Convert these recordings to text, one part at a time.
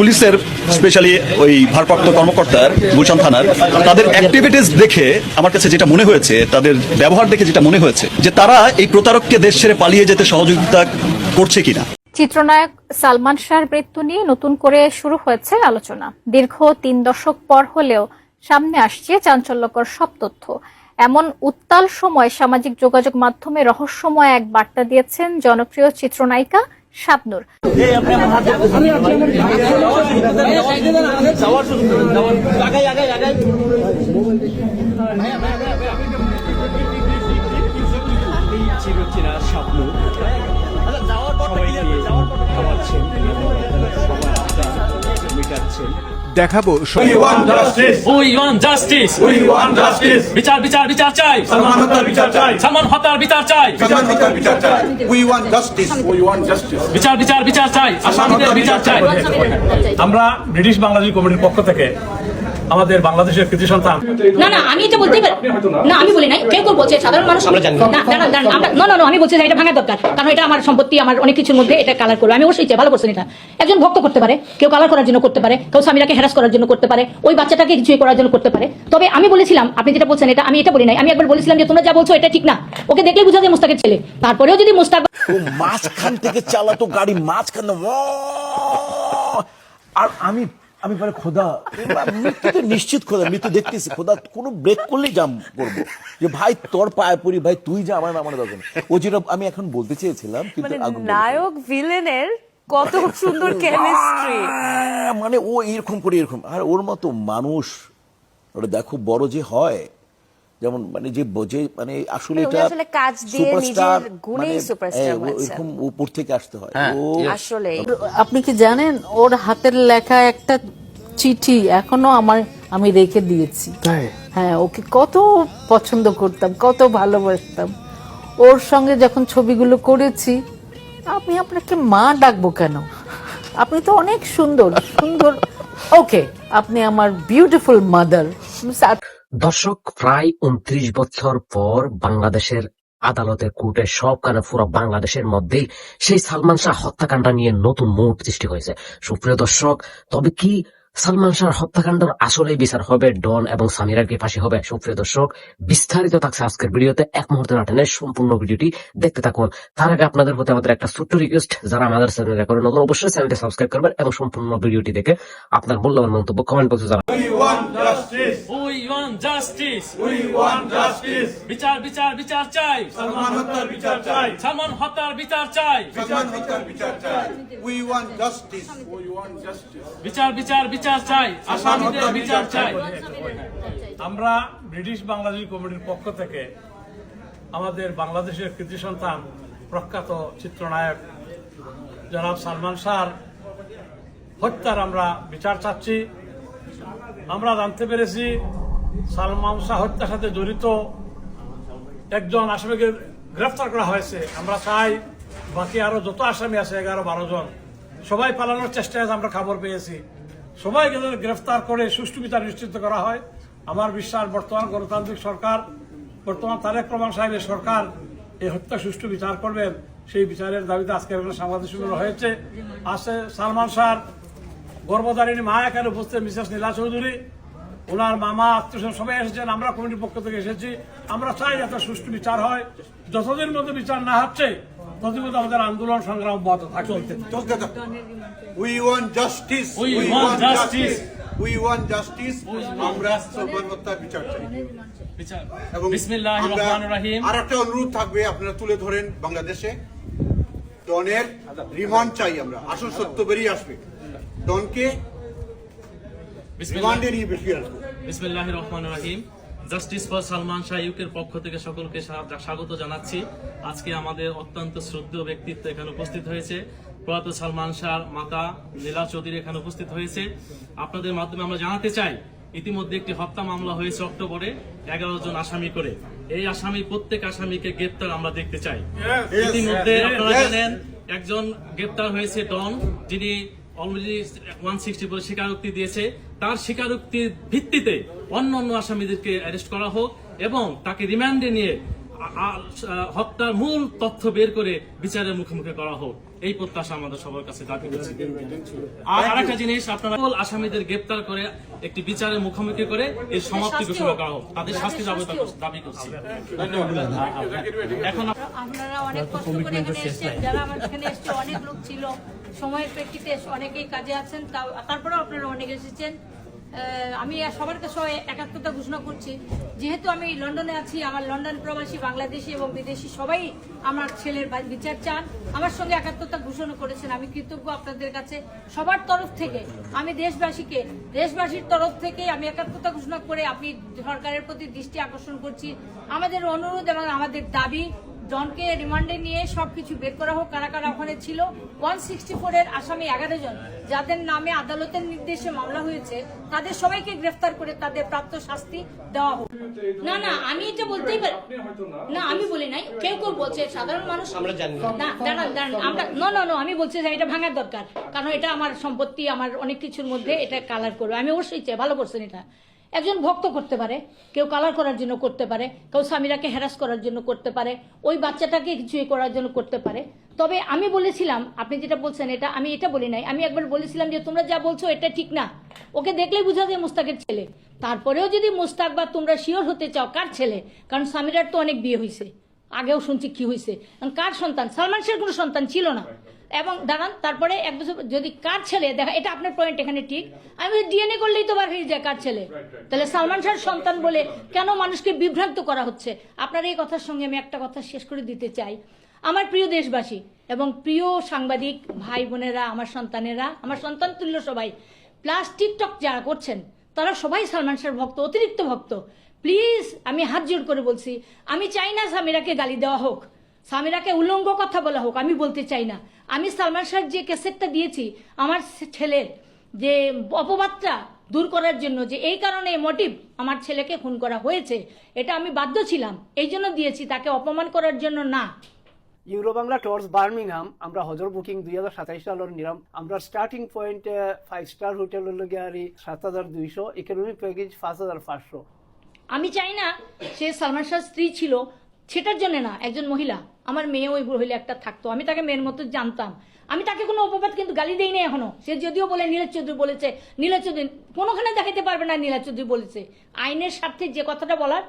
পুলিশের স্পেশালি ওই ভারপ্রাপ্ত কর্মকর্তার গুলশান থানার তাদের অ্যাক্টিভিটিস দেখে আমার কাছে যেটা মনে হয়েছে, তাদের ব্যবহার দেখে যেটা মনে হয়েছে যে তারা এই প্রতারককে দেশ ছেড়ে পালিয়ে যেতে সহযোগিতা করছে কিনা। চিত্রনায়ক সালমান শাহর মৃত্যু নিয়ে নতুন করে শুরু হয়েছে আলোচনা। দীর্ঘ 3 দশক পর হলেও সামনে আসছে চাঞ্চল্যকর সব তথ্য। এমন উত্তাল সময় সামাজিক যোগাযোগ মাধ্যমে রহস্যময় এক বার্তা দিয়েছেন জনপ্রিয় চিত্রনায়িকা শাবনূর। দেখাবো বিচার বিচার বিচার চাই, সালমান হত্যার বিচার চাই, বিচার বিচার বিচার চাই, আসামিদের বিচার চাই। আমরা ব্রিটিশ বাংলাদেশ কমিটির পক্ষ থেকে আমাদের বাংলাদেশের কৃতি সন্তান না আমি এটা বলতেই পারি না, আমি বলি নাই, কেউ কেউ বলছে সাধারণ মানুষ আমি বলছি এটা ভাঙা দরকার, কারণ এটা আমার সম্পত্তি, আমার অনেক কিছুর মধ্যে এটা কালার করবো। আমি অবশ্যই চাই ভালো করছেন, এটা একজন ভক্ত করতে পারে, কেউ কালার করার জন্য করতে পারে, কেউ স্বামীরাকে হ্যারাস করার জন্য করতে পারে, ওই বাচ্চাটাকে কিছু করার জন্য করতে পারে। তবে আমি বলেছিলাম, আপনি যেটা বলছেন এটা আমি এটা বলি নাই, আমি একবার বলেছিলাম যে তোমরা যা বলছো এটা ঠিক না, ওকে দেখলে বোঝা যায় মুস্তাকের ছেলে। তারপরেও যদি মুস্তাক মাঝখান থেকে চালাতো গাড়ি মাঝখান, আর আমি বলে খোদা মৃত্যুতে নিশ্চিত, খোদা মৃত্যু দেখতেছি, খোদা কোনো ব্রেক করলেই জাম করবো যে ভাই তোর পায়ে পড়ি, ভাই তুই যা, আমার দরকার নেই। ও যেটা আমি এখন বলতে চেয়েছিলাম, কিন্তু নায়ক ভিলেনের কত সুন্দর কেমিস্ট্রি, মানে ও এরকম করে এরকম, আর ওর মতো মানুষ ওটা দেখো বড় যে হয়, যেমন মানে যে মানে আসলে এটা কাজ দিয়ে নিজের গুণেই সুপারস্টার হয়েছে, এরকম উপর থেকে আসতে হয়। ও আসলে আপনি কি জানেন ওর হাতের লেখা একটা চিঠি এখনো আমি রেখে দিয়েছি। হ্যাঁ, ওকে কত পছন্দ করতাম, কত ভালোবাসতাম। ওর সঙ্গে যখন ছবিগুলো করেছি, আমি আপনাকে মা ডাকবো কেন? আপনি তো অনেক সুন্দর সুন্দর। ওকে, আপনি আমার বিউটিফুল মাদার। দর্শক, প্রায় 29 বছর পর বাংলাদেশের আদালতের কোর্টে সব কানে পুরো বাংলাদেশের মধ্যেই সেই সালমান শাহ হত্যাকাণ্ড নিয়ে নতুন মোড় সৃষ্টি হয়েছে। সুপ্রিয় দর্শক, তবে কি সালমান শাহ হত্যাকাণ্ডের আসলে বিচার হবে? ডন এবং সামিরার কি ফাঁসি হবে? সুপ্রিয় দর্শক, বিস্তারিত থাকছে আজকের ভিডিওতে, এক মুহূর্তে না টেনে সম্পূর্ণ ভিডিওটি দেখতে থাকুন। তার আগে আপনাদের প্রতি আমাদের একটা ছোট্ট রিকোয়েস্ট, যারা আমাদের চ্যানেলে করে নতুন অবশ্যই চ্যানেলটি সাবস্ক্রাইব করবেন এবং সম্পূর্ণ ভিডিওটি দেখে আপনার মূল্যবান মন্তব্য কমেন্ট বক্সে জানাবেন। বিচার বিচার বিচার চাই, সালমান হত্যার বিচার চাই, সালমান হত্যার বিচার চাই, বিচার বিচার বিচার চাই, আসামিদের বিচার চাই। আমরা ব্রিটিশ বাংলাদেশ কমিটির পক্ষ থেকে আমাদের বাংলাদেশের কৃতি সন্তান প্রখ্যাত চিত্রনায়ক জনাব সালমান শাহর হত্যার আমরা বিচার চাচ্ছি। আমরা জানতে পেরেছি সালমান শাহ হত্যার সাথে জড়িত একজন আসামিকে গ্রেফতার করা হয়েছে। আমরা চাই বাকি আরো যত আসামি আছে 11-12 জন, সবাই পালানোর চেষ্টায় আমরা খবর পেয়েছি, সবাইকে গ্রেফতার করে সুষ্ঠু বিচার নিশ্চিত করা হয়। আমার বিশ্বাস বর্তমান গণতান্ত্রিক সরকার, বর্তমান তারেক রহমান সাহেবের সরকার এই হত্যা সুষ্ঠু বিচার করবেন। সেই বিচারের দাবিতে আজকে সাংবাদিক সম্মেলন হয়েছে। আছে সালমান শাহর গর্ভধারিণী মা এখানে উপস্থিত মিসেস নীলা চৌধুরী, ওনার মামা, আত্মীয় সবাই এসেছেন, আমরা কমিটির পক্ষ থেকে এসেছি। আমরা চাই যাতে সুষ্ঠু বিচার হয়। যতদিন মধ্যে বিচার না হচ্ছে ততদিন মধ্যে আমাদের আন্দোলন সংগ্রাম অব্যাহত থাকবে। We want justice. We want justice. We want justice. আমরা সালমান হত্যার বিচার চাই। এবং বিসমিল্লাহির রহমানির রহিম। আরেকটা অনুরোধ থাকবে, আপনারা তুলে ধরেন বাংলাদেশে ডনের রিমান্ড চাই আমরা, আসল সত্য বেরিয়ে আসবে। ডনকে রিমান্ডে নিয়ে বেশি আসবে। বিসমিল্লাহির রহমানির রহিম। জাস্টিস ফর সালমান শাহ ইউকের পক্ষ থেকে সকলকে স্বাগত জানাচ্ছি। আজকে আমাদের অত্যন্ত শ্রদ্ধেয় ব্যক্তিত্ব এখানে উপস্থিত হয়েছে। প্রয়াত সালমান শাহর মাতা নীলা চৌধুরী এখানে উপস্থিত হয়েছে। আপনাদের মাধ্যমে আমরা জানাতে চাই, ইতিমধ্যে একটি হত্যা মামলা হয়েছে অক্টোবরে 11 জন আসামি করে। এই আসামি প্রত্যেক আসামিকে গ্রেপ্তার আমরা দেখতে চাই। ইতিমধ্যে আপনারা জানেন একজন গ্রেপ্তার হয়েছে ডন, যিনি অলরেডি 164 স্বীকারোক্তি দিয়েছে। তার স্বীকারোক্তির ভিত্তিতে অন্য আসামিদেরকে অ্যারেস্ট করা হোক এবং তাকে রিমান্ডে নিয়ে হত্যার মূল তথ্য বের করে বিচারের মুখোমুখি করা হোক। এই প্রত্যাশা আমাদের সবার কাছে দাবি করছি। আর আরেকটা জিনিস, আপনারা সকল আসামিদের গ্রেপ্তার করে একটি বিচারের মুখোমুখি করে এর সমাপ্তি ঘোষণা করা হোক, তাদের শাস্তি দাবি করছি। এখন আপনারা অনেক কষ্ট করে এখানে এসেছেন, যারা আমার এখানে এসছে অনেক লোক ছিল, সময়ের প্রেক্ষিতে অনেকেই কাজে আছেন, তারপরেও আপনারা অনেক এসেছেন। আমি সবার কাছে একাত্মতা ঘোষণা করছি, যেহেতু আমি লন্ডনে আছি, আমার লন্ডন প্রবাসী বাংলাদেশি এবং বিদেশি সবাই আমার ছেলের বিচার চান, আমার সঙ্গে একাত্মতা ঘোষণা করেছেন। আমি কৃতজ্ঞ আপনাদের কাছে সবার তরফ থেকে। আমি দেশবাসীর তরফ থেকে আমি একাত্মতা ঘোষণা করে আপনি সরকারের প্রতি দৃষ্টি আকর্ষণ করছি। আমাদের অনুরোধ এবং আমাদের দাবি, ডনকে রিমান্ডে নিয়ে সবকিছু বের করা হোক। কারা কারা ওখানে ছিল, 164 এর আসামি 11 জন যাদের নামে আদালতের নির্দেশে মামলা হয়েছে, তাদের সবাইকে গ্রেফতার করে তাদের প্রাপ্ত শাস্তি দেওয়া হোক। না না, আমি এটা বলতেই পারি না, আমি বলি নাই, কেউ কেউ বলছে সাধারণ মানুষ। আমরা জানি না, দাঁড়ান আমরা নো আমি বলছি যে এটা ভাঙার দরকার, কারণ এটা আমার সম্পত্তি, আমার অনেক কিছুর মধ্যে এটা কালার করবে। আমি অবশ্যই চাই, ভালো করছেন এটা। একজন ভক্ত করতে পারে, কেউ কালার করার জন্য করতে পারে, কেউ স্বামীরাকে হ্যারাস করার জন্য করতে পারে, ওই বাচ্চাটাকে কিছু করার জন্য করতে পারে। তবে আমি বলেছিলাম, আপনি যেটা বলছেন এটা আমি এটা বলি নাই, আমি একবার বলেছিলাম যে তোমরা যা বলছো এটা ঠিক না। ওকে দেখলেই বোঝা যায় মুস্তাকের ছেলে। তারপরেও যদি মুস্তাক বা তোমরা শিওর হতে চাও কার ছেলে, কারণ স্বামীরার তো অনেক বিয়ে হয়েছে, আগেও শুনছি কি হয়েছে, কার সন্তান, সালমান শাহের কোনো সন্তান ছিল না। এবং দাঁড়ান, তারপরে এক বছর যদি কার ছেলে দেখা, এটা আপনার পয়েন্ট এখানে ঠিক, আমি ডিএনএ করলেই তো বার হয়ে যায় কার ছেলে। তাহলে সালমান শাহের সন্তান বলে কেন মানুষকে বিভ্রান্ত করা হচ্ছে? আপনার এই কথার সঙ্গে আমি একটা কথা শেষ করে দিতে চাই। আমার প্রিয় দেশবাসী এবং প্রিয় সাংবাদিক ভাই বোনেরা, আমার সন্তানেরা, আমার সন্তান তুল্য সবাই, প্লাস টিকটক যারা করছেন তারা সবাই সালমান শাহের ভক্ত, অতিরিক্ত ভক্ত। প্লিজ আমি হাত জোড় করে বলছি, আমি চাই না সামিরাকে গালি দেওয়া হোক, সামিরাকে উলঙ্গ কথা বলা হোক, আমি বলতে চাই না। আমি সালমান শাহের যে ক্যাসেটটা দিয়েছি আমার ছেলের যে অপবাদটা দূর করার জন্য, যে এই কারণে মোটিভ আমার ছেলেকে খুন করা হয়েছে, এটা আমি বাধ্য ছিলাম, এই জন্য দিয়েছি, তাকে অপমান করার জন্য না। ইউরো বাংলা টুরস বার্মিংহাম আমরা হজর বুকিং 2027 সালের নিলাম। আমরা স্টার্টিং পয়েন্ট 5 স্টার হোটেল হলো গিয়ে 7200, ইকোনমি প্যাকেজ 5500। আমি চাই না সে সালমান শাহর স্ত্রী ছিল সেটার জন্য না, একজন মহিলা, আমার মেয়ে ওই মহিলা একটা থাকতো, আমি তাকে মেয়ের মতো জানতাম, আমি তাকে কোনো অপবাদ কিন্তু গালি দেই না এখনো। সে যদিও বলে নীলাজ চৌধুরী বলেছে, নীলাজ চৌধুরী কোনোখানে দেখাতে পারবে না নীলাজ চৌধুরী বলেছে। আইনের স্বার্থে যে কথাটা বলার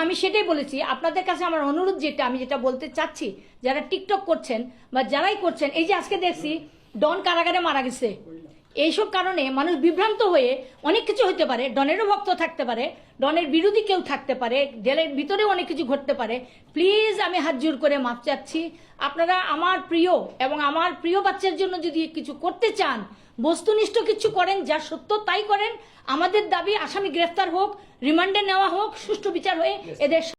আমি সেটাই বলেছি। আপনাদের কাছে আমার অনুরোধ যেটা, আমি যেটা বলতে চাচ্ছি, যারা টিকটক করছেন বা যারাই করছেন, এই যে আজকে দেখছি ডন কারাগারে মারা গেছে, এইসব কারণে মানুষ বিভ্রান্ত হয়ে অনেক কিছু হতে পারে, ডনেরও ভক্ত থাকতে পারে, ডনের বিরোধী কেউ থাকতে পারে, জেলের ভিতরেও অনেক কিছু ঘটতে পারে। প্লিজ আমি হাত জোড় করে মাপ চাচ্ছি, আপনারা আমার প্রিয় এবং আমার প্রিয় বাচ্চার জন্য যদি কিছু করতে চান, বস্তুনিষ্ঠ কিছু করেন, যা সত্য তাই করেন। আমাদের দাবি আসামি গ্রেফতার হোক, রিমান্ডে নেওয়া হোক, সুষ্ঠু বিচার হয়ে এদের